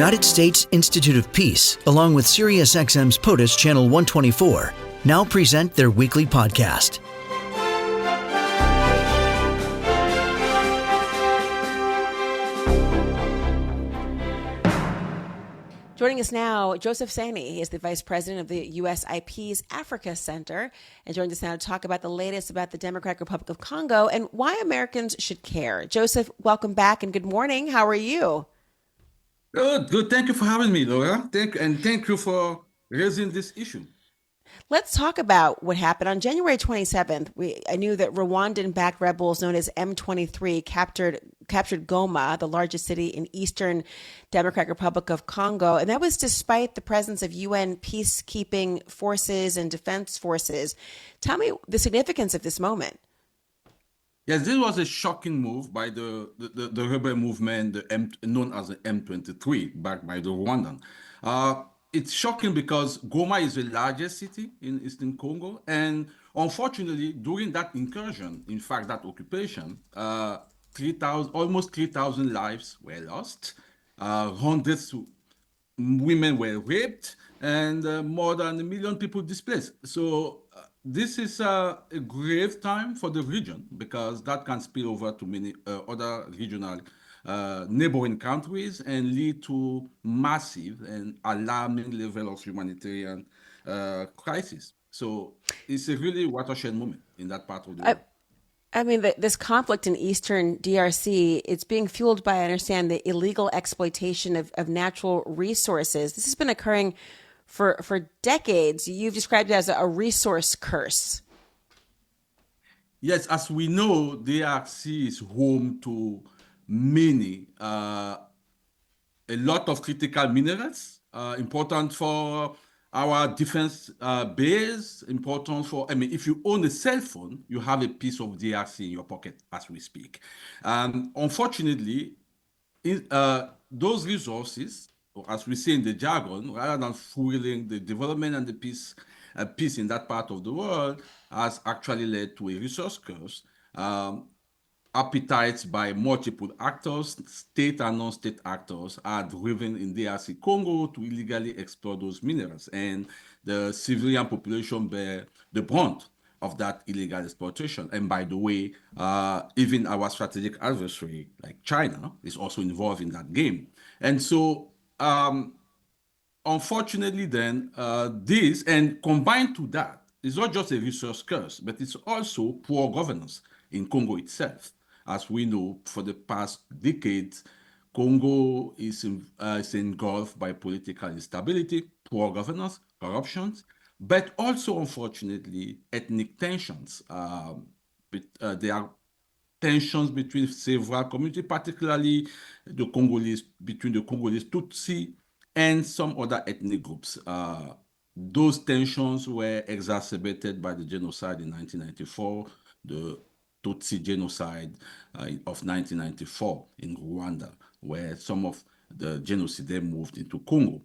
United States Institute of Peace, along with SiriusXM's POTUS Channel 124, now present their weekly podcast. Joining us now, Joseph Sany. He is the Vice President of the USIP's Africa Center, and joins us now to talk about the latest about the Democratic Republic of Congo and why Americans should care. Joseph, welcome back and good morning. How are you? Good. Thank you for having me, Laura. Thank you for raising this issue. Let's talk about what happened on January 27th. I knew that Rwandan-backed rebels known as M23 captured Goma, the largest city in eastern Democratic Republic of Congo, and that was despite the presence of UN peacekeeping forces and defense forces. Tell me the significance of this moment. Yes, this was a shocking move by the rebel movement, known as the M23, backed by the Rwandan. It's shocking because Goma is the largest city in eastern Congo, and unfortunately, during that incursion, in fact, that occupation, almost 3,000 lives were lost, hundreds of women were raped, and more than 1 million people displaced. So this is a grave time for the region because that can spill over to many other regional neighboring countries and lead to massive and alarming level of humanitarian crisis. So it's a really watershed moment in that part of the world. I mean, this conflict in eastern DRC, it's being fueled by, I understand, the illegal exploitation of natural resources. This has been occurring for decades. You've described it as a resource curse. Yes, as we know, DRC is home to many, a lot of critical minerals, important for our defense base, important for, if you own a cell phone, you have a piece of DRC in your pocket as we speak. Unfortunately, those resources, or as we say in the jargon, rather than fueling the development and the peace in that part of the world, has actually led to a resource curse. Appetites by multiple actors, state and non-state actors, are driven in DRC Congo to illegally exploit those minerals, and the civilian population bear the brunt of that illegal exploitation. And by the way, even our strategic adversary, like China, is also involved in that game. And so, unfortunately, then, this, and combined to that, is not just a resource curse, but it's also poor governance in Congo itself. As we know, for the past decades, Congo is engulfed by political instability, poor governance, corruption, but also, unfortunately, ethnic tensions. There are tensions between several communities, particularly between the Congolese Tutsi and some other ethnic groups. Those tensions were exacerbated by the genocide in 1994, the Tutsi genocide of 1994 in Rwanda, where some of the genocide then moved into Congo.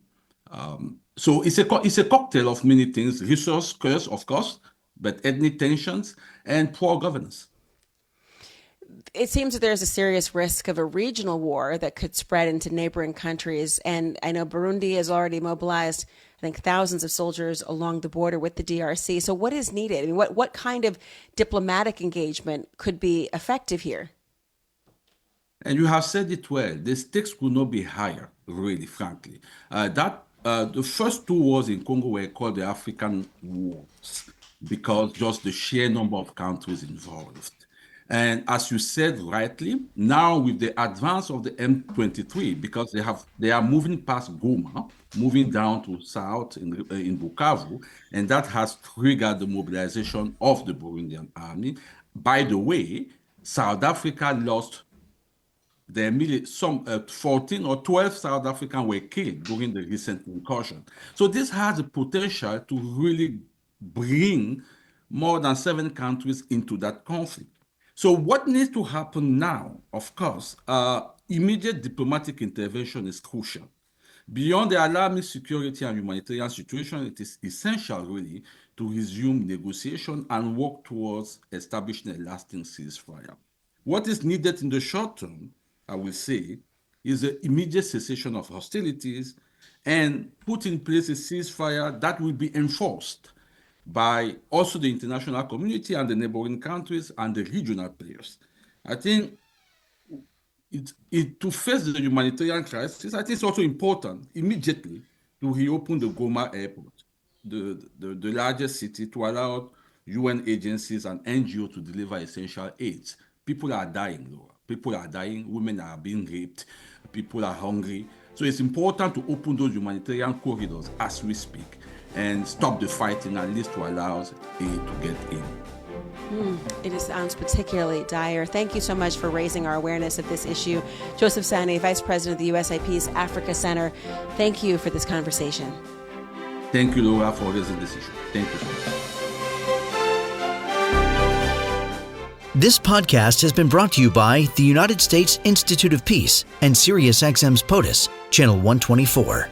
So it's a cocktail of many things: resource curse, of course, but ethnic tensions and poor governance. It seems that there's a serious risk of a regional war that could spread into neighboring countries. And I know Burundi has already mobilized, I think, thousands of soldiers along the border with the DRC. So what is needed? I mean, what kind of diplomatic engagement could be effective here? And you have said it well. The stakes could not be higher, really, frankly. The first two wars in Congo were called the African Wars because just the sheer number of countries involved. And as you said rightly, now with the advance of the M23, because they are moving past Goma, moving down to south in Bukavu, and that has triggered the mobilization of the Burundian army. By the way, South Africa lost their 14 or 12 South Africans were killed during the recent incursion. So this has the potential to really bring more than 7 countries into that conflict. So what needs to happen now, of course, immediate diplomatic intervention is crucial. Beyond the alarming security and humanitarian situation, it is essential, really, to resume negotiation and work towards establishing a lasting ceasefire. What is needed in the short term, I will say, is the immediate cessation of hostilities and put in place a ceasefire that will be enforced by also the international community and the neighboring countries and the regional players. I think to face the humanitarian crisis, I think it's also important immediately to reopen the Goma airport, the largest city, to allow UN agencies and NGOs to deliver essential aids. People are dying, Laura. People are dying. Women are being raped. People are hungry. So it's important to open those humanitarian corridors as we speak and stop the fighting, at least to allow aid to get in. It sounds particularly dire. Thank you so much for raising our awareness of this issue. Joseph Sany, Vice President of the USIP's Africa Center, thank you for this conversation. Thank you, Laura, for raising this issue. Thank you so much. This podcast has been brought to you by the United States Institute of Peace and SiriusXM's POTUS, Channel 124.